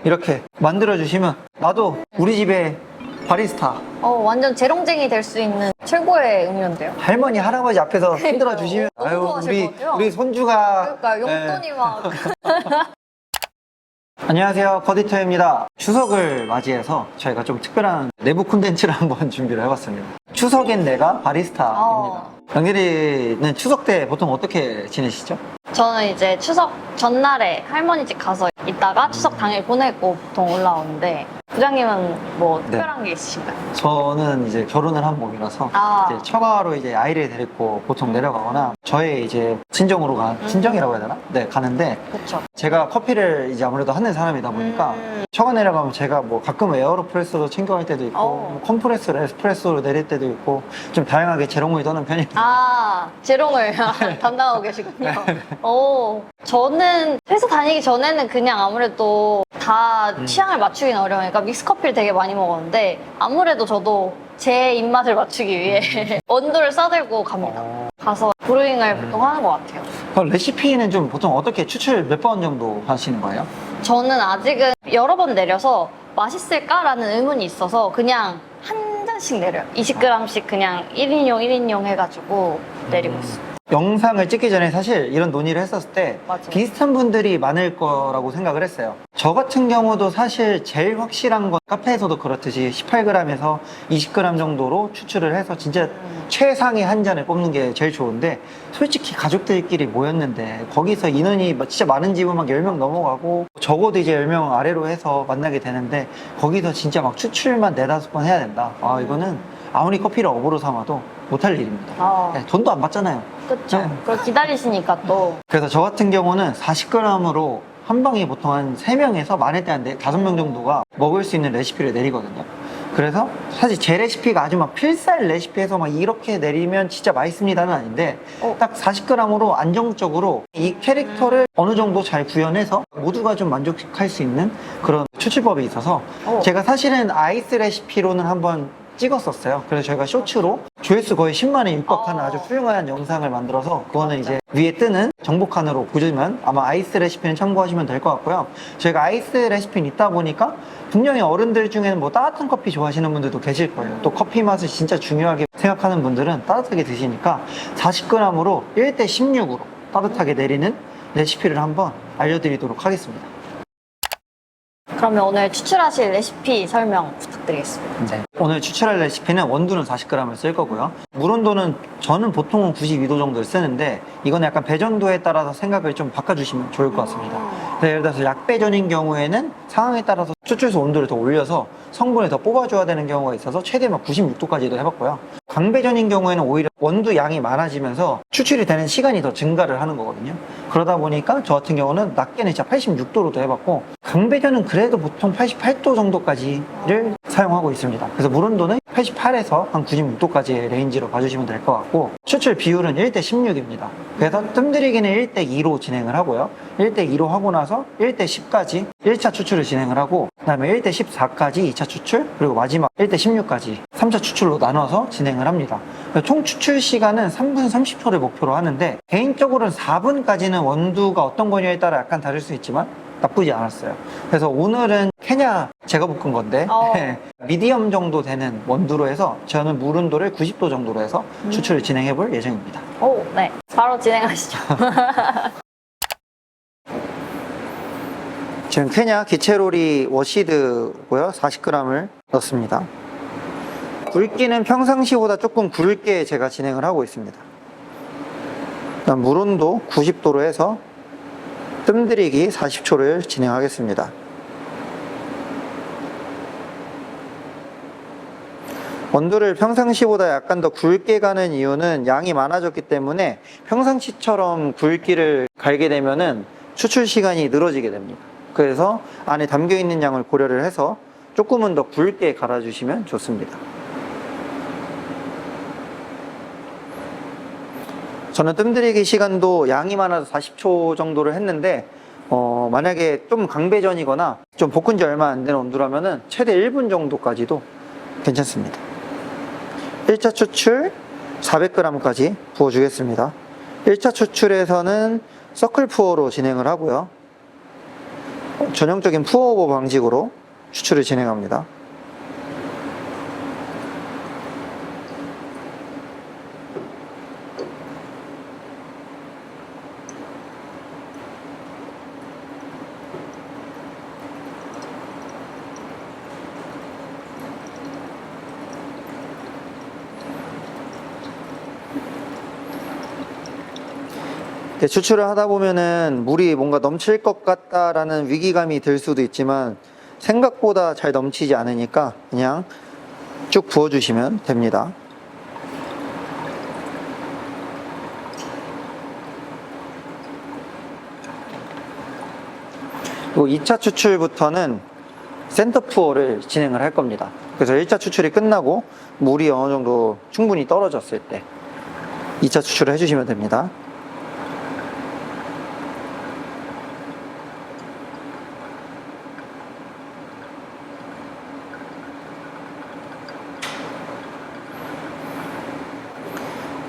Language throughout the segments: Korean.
이렇게 만들어주시면 나도 우리 집에 바리스타 완전 재롱쟁이 될 수 있는 최고의 음료인데요. 할머니 할아버지 앞에서 흔들어 주시면 너무 좋아하실 것 같아요. 우리 손주가 그러니까 용돈이 막 안녕하세요, 거디터입니다. 추석을 맞이해서 저희가 좀 특별한 내부 콘텐츠를 한번 준비를 해봤습니다. 추석엔 내가 바리스타입니다. 영길이는 추석 때 보통 어떻게 지내시죠? 저는 이제 추석 전날에 할머니 집 가서 있다가 추석 당일 보내고 보통 올라오는데 부장님은 뭐 특별한 게 있으신가요? 저는 이제 결혼을 한 몸이라서 이제 처가로 이제 아이를 데리고 보통 내려가거나 저의 이제 친정으로 친정이라고 해야 되나? 네, 가는데 그쵸. 제가 커피를 이제 아무래도 하는 사람이다 보니까 처가 내려가면 제가 뭐 가끔 에어로프레소도 챙겨갈 때도 있고 뭐 컴프레소를 에스프레소로 내릴 때도 있고 좀 다양하게 재롱을 떠는 편입니다. 재롱을 담당하고 계시군요. 저는 회사 다니기 전에는 그냥 아무래도 다 취향을 맞추기는 어려우니까 믹스커피를 되게 많이 먹었는데 아무래도 저도 제 입맛을 맞추기 위해 원두를 싸들고 갑니다. 가서 브루잉을 보통 하는 것 같아요. 그럼 레시피는 좀 보통 어떻게 추출 몇 번 정도 하시는 거예요? 저는 아직은 여러 번 내려서 맛있을까라는 의문이 있어서 그냥 한 잔씩 내려요. 20g씩 그냥 1인용 해가지고 내리고 있어요. 영상을 찍기 전에 사실 이런 논의를 했었을 때 맞아요. 비슷한 분들이 많을 거라고 생각을 했어요. 저 같은 경우도 사실 제일 확실한 건 카페에서도 그렇듯이 18g에서 20g 정도로 추출을 해서 진짜 최상의 한 잔을 뽑는 게 제일 좋은데 솔직히 가족들끼리 모였는데 거기서 인원이 진짜 많은 집은 막 10명 넘어가고 적어도 이제 10명 아래로 해서 만나게 되는데 거기서 진짜 막 추출만 4-5번 해야 된다. 이거는 아무리 커피를 업으로 삼아도 못할 일입니다. 돈도 안 받잖아요. 그쵸. 그걸 기다리시니까 또. 그래서 저 같은 경우는 40g으로 한 방에 보통 한 3명에서 많을 때 한 5명 정도가 먹을 수 있는 레시피를 내리거든요. 그래서 사실 제 레시피가 아주 막 필살 레시피에서 막 이렇게 내리면 진짜 맛있습니다는 아닌데 딱 40g으로 안정적으로 이 캐릭터를 어느 정도 잘 구현해서 모두가 좀 만족할 수 있는 그런 추출법이 있어서 제가 사실은 아이스 레시피로는 한번 찍었었어요. 그래서 저희가 쇼츠로 조회수 거의 10만에 육박하는 아주 훌륭한 영상을 만들어서 그거는 이제 위에 뜨는 정보칸으로 보시면 아마 아이스 레시피는 참고하시면 될 것 같고요. 저희가 아이스 레시피는 있다 보니까 분명히 어른들 중에는 뭐 따뜻한 커피 좋아하시는 분들도 계실 거예요. 또 커피 맛을 진짜 중요하게 생각하는 분들은 따뜻하게 드시니까 40g으로 1:16으로 따뜻하게 내리는 레시피를 한번 알려드리도록 하겠습니다. 그러면 오늘 추출하실 레시피 설명 부탁드리겠습니다. 오늘 추출할 레시피는 원두는 40g을 쓸 거고요. 물 온도는 저는 보통은 92도 정도를 쓰는데 이거는 약간 배전도에 따라서 생각을 좀 바꿔주시면 좋을 것 같습니다. 예를 들어서 약배전인 경우에는 상황에 따라서 추출소 온도를 더 올려서 성분을 더 뽑아줘야 되는 경우가 있어서 최대만 96도까지도 해봤고요. 강배전인 경우에는 오히려 원두 양이 많아지면서 추출이 되는 시간이 더 증가를 하는 거거든요. 그러다 보니까 저 같은 경우는 낮게는 진짜 86도로도 해봤고 강배전은 그래도 보통 88도 정도까지를 사용하고 있습니다. 그래서 물 온도는 88에서 한 96도까지의 레인지로 봐주시면 될 것 같고 추출 비율은 1:16입니다. 그래서 뜸들이기는 1:2로 진행을 하고요. 1:2로 하고 나서 1:10까지 1차 추출을 진행을 하고 그 다음에 1:14까지 2차 추출 그리고 마지막 1:16까지 3차 추출로 나눠서 진행을 합니다. 총 추출 시간은 3분 30초를 목표로 하는데 개인적으로는 4분까지는 원두가 어떤 거냐에 따라 약간 다를 수 있지만 나쁘지 않았어요. 그래서 오늘은 케냐 제가 볶은 건데 미디엄 정도 되는 원두로 해서 저는 물 온도를 90도 정도로 해서 추출을 진행해 볼 예정입니다. 네. 바로 진행하시죠. 지금 케냐 기체로리 워시드고요. 40g을 넣습니다. 굵기는 평상시보다 조금 굵게 제가 진행을 하고 있습니다. 그다음 물 온도 90도로 해서 뜸들이기 40초를 진행하겠습니다. 원두를 평상시보다 약간 더 굵게 가는 이유는 양이 많아졌기 때문에 평상시처럼 굵기를 갈게 되면은 추출 시간이 늘어지게 됩니다. 그래서 안에 담겨 있는 양을 고려를 해서 조금은 더 굵게 갈아주시면 좋습니다. 저는 뜸들이기 시간도 양이 많아서 40초 정도를 했는데 만약에 좀 강배전이거나 좀 볶은 지 얼마 안 된 원두라면은 최대 1분 정도까지도 괜찮습니다. 1차 추출 400g까지 부어주겠습니다. 1차 추출에서는 서클 푸어로 진행을 하고요. 전형적인 푸어오버 방식으로 추출을 진행합니다. 추출을 하다 보면은 물이 뭔가 넘칠 것 같다라는 위기감이 들 수도 있지만 생각보다 잘 넘치지 않으니까 그냥 쭉 부어주시면 됩니다. 그리고 2차 추출부터는 센터 푸어를 진행을 할 겁니다. 그래서 1차 추출이 끝나고 물이 어느 정도 충분히 떨어졌을 때 2차 추출을 해주시면 됩니다.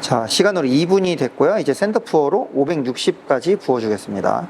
자, 시간으로 2분이 됐고요. 이제 센터 푸어로 560까지 부어주겠습니다.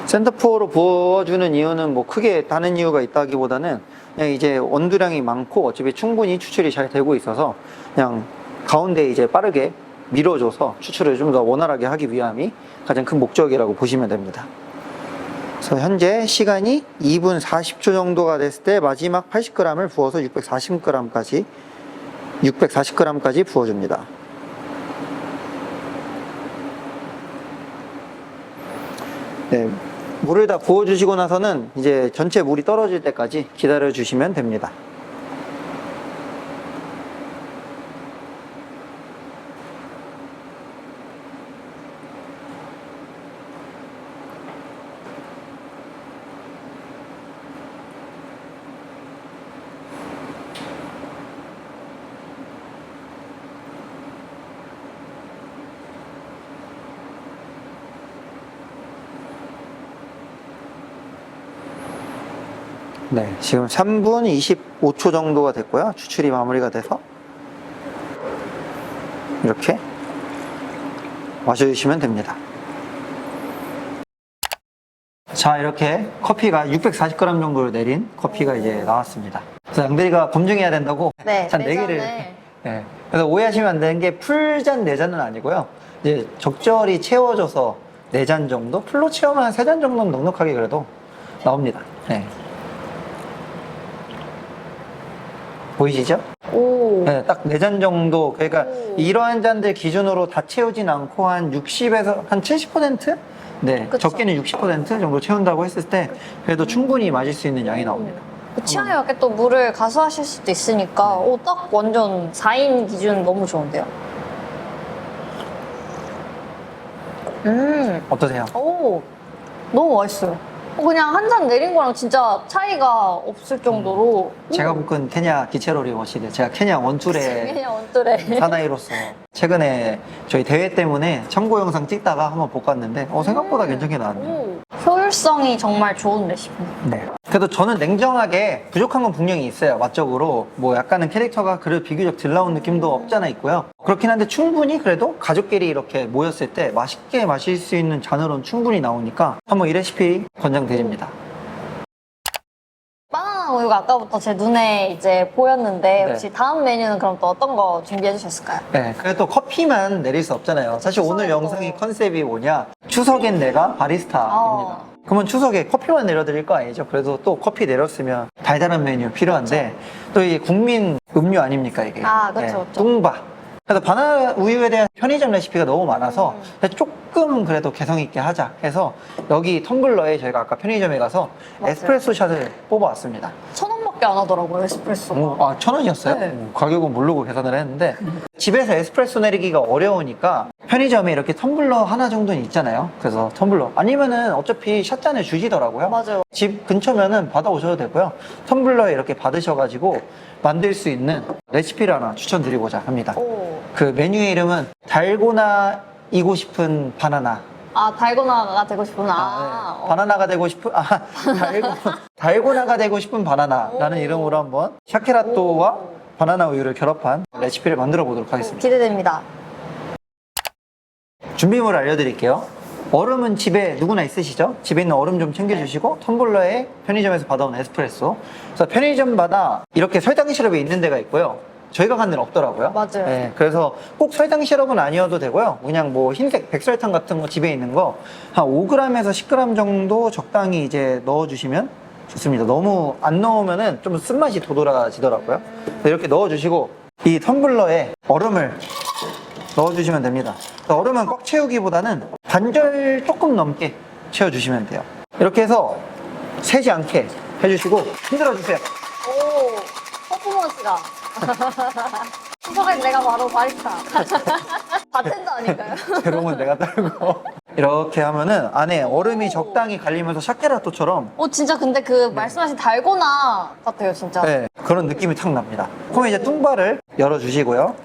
센터 푸어로 부어주는 이유는 뭐 크게 다른 이유가 있다기보다는 그냥 이제 원두량이 많고 어차피 충분히 추출이 잘 되고 있어서 그냥 가운데 이제 빠르게 밀어줘서 추출을 좀 더 원활하게 하기 위함이 가장 큰 목적이라고 보시면 됩니다. 그래서 현재 시간이 2분 40초 정도가 됐을 때 마지막 80g을 부어서 640g까지 부어줍니다. 네, 물을 다 부어주시고 나서는 이제 전체 물이 떨어질 때까지 기다려 주시면 됩니다. 네, 지금 3분 25초 정도가 됐고요. 추출이 마무리가 돼서 이렇게 마셔주시면 됩니다. 자, 이렇게 커피가 640g 정도를 내린 커피가 이제 나왔습니다. 그래서 양대리가 검증해야 된다고 네, 잔 4개를. 네, 그래서 오해하시면 안 되는 게 풀잔 4잔은 아니고요. 이제 적절히 채워져서 4잔 정도, 풀로 채우면 한 3잔 정도는 넉넉하게 그래도 나옵니다. 네. 보이시죠? 오. 네, 딱 4잔 정도. 그러니까 오. 이러한 잔들 기준으로 다 채우진 않고 한 60에서 한 70%? 네, 그쵸. 적게는 60% 정도 채운다고 했을 때 그래도 충분히 마실 수 있는 양이 나옵니다. 취향에 맞게 또 물을 가수하실 수도 있으니까 네. 딱 완전 4인 기준 너무 좋은데요. 어떠세요? 오, 너무 맛있어요. 그냥 한 잔 내린 거랑 진짜 차이가 없을 정도로. 제가 볶은 케냐 기체로리 워시드, 제가 케냐 원툴의 그냥 원뚜레. 사나이로서 최근에 저희 대회 때문에 참고 영상 찍다가 한번 볶았는데 생각보다 괜찮게 나왔네요. 오, 효율성이 정말 좋은 레시피. 네. 그래도 저는 냉정하게 부족한 건 분명히 있어요. 맛적으로 뭐 약간은 캐릭터가 그래도 비교적 덜 나온 느낌도 없잖아 있고요. 그렇긴 한데 충분히 그래도 가족끼리 이렇게 모였을 때 맛있게 마실 수 있는 잔으로는 충분히 나오니까 한번 이 레시피 권장드립니다. 바나나 우유가 아까부터 제 눈에 이제 보였는데 네. 혹시 다음 메뉴는 그럼 또 어떤 거 준비해 주셨을까요? 네, 그래도 커피만 내릴 수 없잖아요. 사실 오늘 추석에도. 영상의 컨셉이 뭐냐? 추석엔 내가 바리스타입니다. 그러면 추석에 커피만 내려드릴 거 아니죠? 그래도 또 커피 내렸으면 달달한 메뉴 필요한데 또 이게 국민 음료 아닙니까 이게? 아, 그쵸, 그쵸. 뚱바. 그래서 바나나 우유에 대한 편의점 레시피가 너무 많아서 조금 그래도 개성 있게 하자 해서 여기 텀블러에 저희가 아까 편의점에 가서 맞아요. 에스프레소 샷을 뽑아왔습니다. 1,000원밖에 안 하더라고요, 에스프레소가. 1,000원이었어요? 네. 가격은 모르고 계산을 했는데 집에서 에스프레소 내리기가 어려우니까 편의점에 이렇게 텀블러 하나 정도는 있잖아요. 그래서 텀블러 아니면은 어차피 샷잔을 주시더라고요. 맞아요. 집 근처면은 받아오셔도 되고요. 텀블러에 이렇게 받으셔가지고 만들 수 있는 레시피를 하나 추천드리고자 합니다. 오. 그 메뉴의 이름은 달고나이고 싶은 바나나 달고나가 되고 싶구나. 네. 바나나가 되고 싶은 달고나가 되고 싶은 바나나라는 오. 이름으로 한번 샤케라또와 오. 바나나 우유를 결합한 레시피를 만들어 보도록 하겠습니다. 기대됩니다. 준비물을 알려드릴게요. 얼음은 집에 누구나 있으시죠? 집에 있는 얼음 좀 챙겨주시고 텀블러에 편의점에서 받아온 에스프레소. 그래서 편의점마다 이렇게 설탕 시럽이 있는 데가 있고요. 저희가 간 데는 없더라고요. 맞아요. 네, 그래서 꼭 설탕 시럽은 아니어도 되고요. 그냥 뭐 흰색 백설탕 같은 거 집에 있는 거 한 5g에서 10g 정도 적당히 이제 넣어주시면 좋습니다. 너무 안 넣으면은 좀 쓴맛이 도드라지더라고요. 그래서 이렇게 넣어주시고 이 텀블러에 얼음을 넣어주시면 됩니다. 얼음은 꽉 채우기보다는 반절 조금 넘게 채워주시면 돼요. 이렇게 해서 새지 않게 해주시고 흔들어주세요. 오, 퍼포먼스가. 수석엔 내가 바로 바리스타. 바텐더 아닌가요? 재롱은 내가 따르고 이렇게 하면은 안에 얼음이 오. 적당히 갈리면서 샤케라토처럼 진짜 근데 그 말씀하신 달고나 같아요, 진짜. 네, 그런 느낌이 탁 납니다. 그러면 이제 뚱바를 열어주시고요.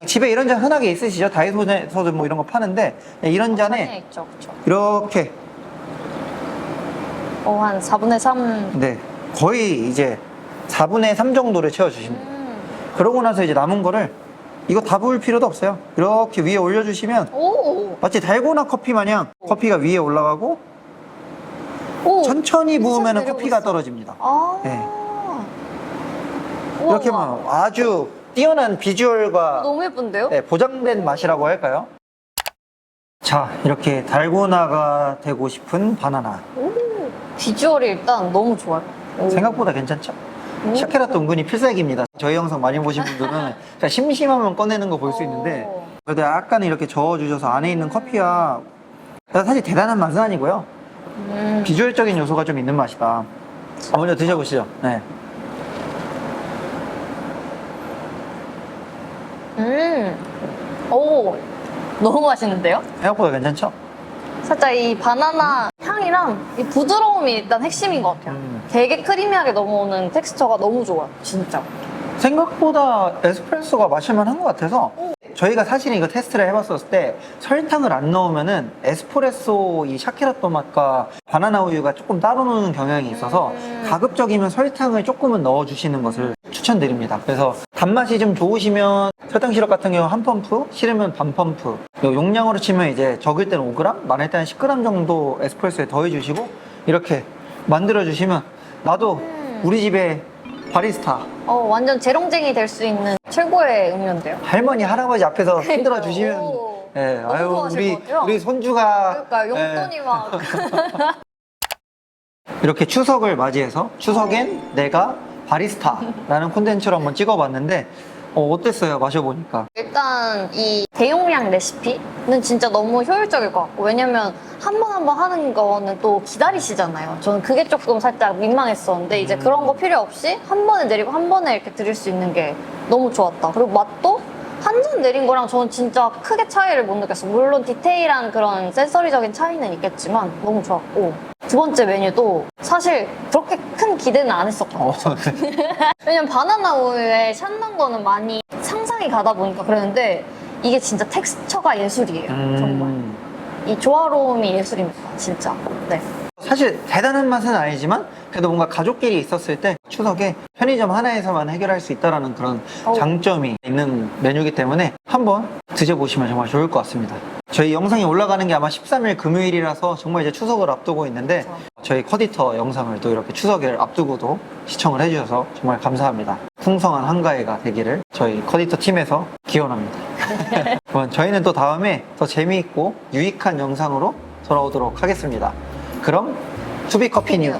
집에 이런 잔 흔하게 있으시죠? 다이소에서도 뭐 이런 거 파는데 이런 잔에 잔에 있죠, 그쵸. 이렇게 한 4분의 3. 네, 거의 이제 4분의 3 정도를 채워주시면 돼요. 그러고 나서 이제 남은 거를 이거 다 부을 필요도 없어요. 이렇게 위에 올려주시면 오, 마치 달고나 커피 마냥 커피가 위에 올라가고 오. 천천히 부으면 내려오고 커피가 있어. 떨어집니다. 아. 네. 우와, 이렇게 우와. 하면 아주 뛰어난 비주얼과 너무 예쁜데요? 네, 보장된 맛이라고 할까요? 자, 이렇게 달고나가 되고 싶은 바나나. 오, 비주얼이 일단 너무 좋아요. 오. 생각보다 괜찮죠? 샤케라또 은근히 필살기입니다. 저희 영상 많이 보신 분들은 그냥 심심하면 꺼내는 거 볼 수 있는데 오. 그래도 약간 이렇게 저어주셔서 안에 있는 커피와 사실 대단한 맛은 아니고요. 비주얼적인 요소가 좀 있는 맛이다. 먼저 드셔보시죠. 네. 오, 너무 맛있는데요? 생각보다 괜찮죠? 살짝 이 바나나 향이랑 이 부드러움이 일단 핵심인 것 같아요. 되게 크리미하게 넘어오는 텍스처가 너무 좋아요, 진짜. 생각보다 에스프레소가 마실만한 것 같아서 저희가 사실 이거 테스트를 해봤었을 때 설탕을 안 넣으면은 에스프레소 이 샤케라또 맛과 바나나 우유가 조금 따로 노는 경향이 있어서 가급적이면 설탕을 조금은 넣어주시는 것을 추천드립니다. 그래서 단맛이 좀 좋으시면 설탕 시럽 같은 경우 한 펌프, 싫으면 반 펌프. 요 용량으로 치면 이제 적을 때는 5g, 많을 때는 10g 정도 에스프레소에 더해주시고 이렇게 만들어주시면 나도 우리 집에 바리스타 완전 재롱쟁이 될 수 있는 최고의 음료인데요. 할머니 할아버지 앞에서 흔들어 주시면 오, 예, 너무 아유 좋아하실 것 같아요. 우리 손주가 그러니까 용돈이 막. 이렇게 추석을 맞이해서 추석엔 내가 바리스타라는 콘텐츠로 한번 찍어봤는데 어땠어요 마셔보니까? 일단 이 대용량 레시피는 진짜 너무 효율적일 것 같고, 왜냐면 한 번 한 번 하는 거는 또 기다리시잖아요. 저는 그게 조금 살짝 민망했었는데 이제 그런 거 필요 없이 한 번에 내리고 한 번에 이렇게 드릴 수 있는 게 너무 좋았다. 그리고 맛도 한 잔 내린 거랑 저는 진짜 크게 차이를 못 느꼈어요. 물론 디테일한 그런 센서리적인 차이는 있겠지만 너무 좋았고, 두 번째 메뉴도 사실 그렇게 큰 기대는 안 했었거든요. 왜냐면 바나나 우유에 샷 넣은 거는 많이 상상이 가다 보니까 그랬는데 이게 진짜 텍스처가 예술이에요. 정말. 이 조화로움이 예술입니다. 진짜. 네. 사실 대단한 맛은 아니지만 그래도 뭔가 가족끼리 있었을 때 추석에 편의점 하나에서만 해결할 수 있다는 그런 장점이 있는 메뉴이기 때문에 한번 드셔보시면 정말 좋을 것 같습니다. 저희 영상이 올라가는 게 아마 13일 금요일이라서 정말 이제 추석을 앞두고 있는데 저희 커디터 영상을 또 이렇게 추석을 앞두고도 시청을 해주셔서 정말 감사합니다. 풍성한 한가위가 되기를 저희 커디터 팀에서 기원합니다. 그럼 저희는 또 다음에 더 재미있고 유익한 영상으로 돌아오도록 하겠습니다. 그럼 투비 커피 뉴